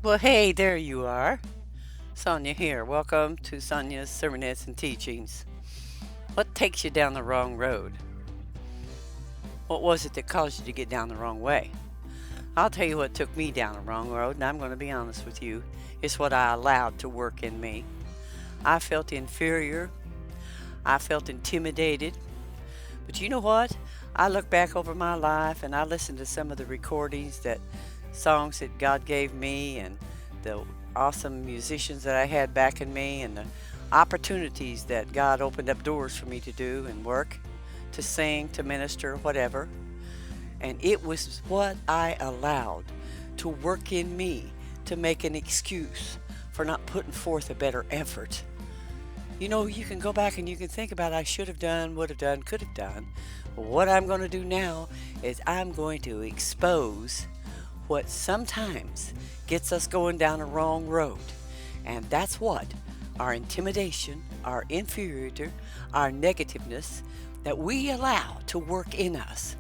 Well, hey, there you are. Sonia here. Welcome to Sonia's Sermonettes and Teachings. What takes you down the wrong road? What was it that caused you to get down the wrong way? I'll tell you what took me down the wrong road, and I'm going to be honest with you. It's what I allowed to work in me. I felt inferior. I felt intimidated. But you know what? I look back over my life and I listen to some of the recordings that songs that God gave me and the awesome musicians that I had backing me and the opportunities that God opened up doors for me to do and work, to sing, to minister, whatever. And it was what I allowed to work in me to make an excuse for not putting forth a better effort. You know, you can go back and you can think about I should have done, would have done, could have done. But what I'm going to do now is I'm going to expose what sometimes gets us going down a wrong road. And that's what our intimidation, our inferiority, our negativeness that we allow to work in us.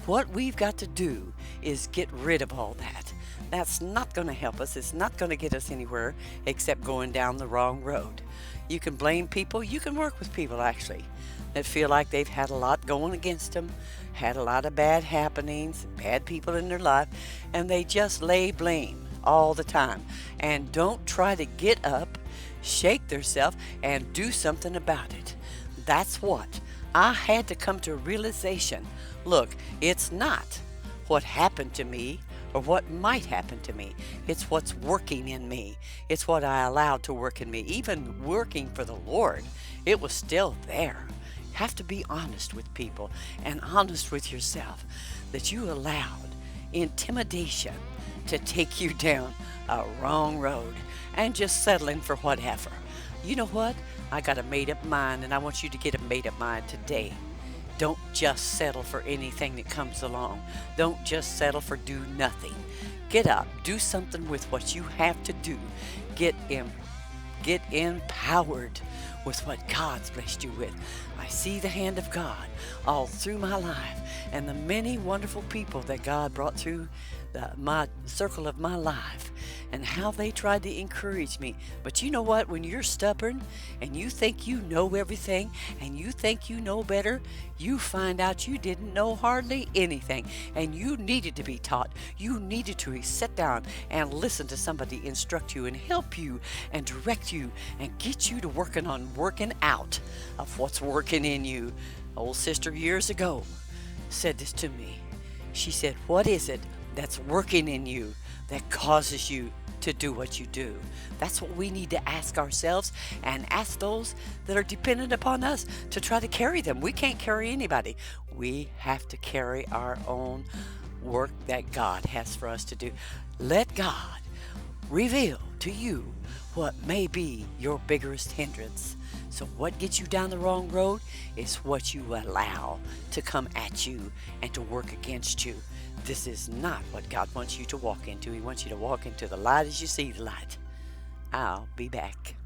What we've got to do is get rid of all that. That's not going to help us. It's not going to get us anywhere except going down the wrong road. You can blame people. You can work with people, actually, that feel like they've had a lot going against them, had a lot of bad happenings, bad people in their life, and they just lay blame all the time and don't try to get up, shake themselves, and do something about it. That's what I had to come to a realization. Look, it's not what happened to me or what might happen to me. It's what's working in me. It's what I allowed to work in me. Even working for the Lord, it was still there. You have to be honest with people and honest with yourself that you allowed intimidation to take you down a wrong road and just settling for whatever. You know what? I got a made up mind, and I want you to get a made up mind today. Don't just settle for anything that comes along. Don't just settle for do nothing. Get up, do something with what you have to do. Get in, get empowered with what God's blessed you with. I see the hand of God all through my life and the many wonderful people that God brought through my circle of my life and how they tried to encourage me. But you know what? When you're stubborn and you think you know everything and you think you know better, you find out you didn't know hardly anything and you needed to be taught. You needed to sit down and listen to somebody instruct you and help you and direct you and get you to working out of what's working in you. Old sister years ago said this to me. She said, "What is it that's working in you that causes you to do what you do?" That's what we need to ask ourselves and ask those that are dependent upon us to try to carry them. We can't carry anybody. We have to carry our own work that God has for us to do. Let God reveal to you what may be your biggest hindrance. So what gets you down the wrong road is what you allow to come at you and to work against you. This is not what God wants you to walk into. He wants you to walk into the light as you see the light. I'll be back.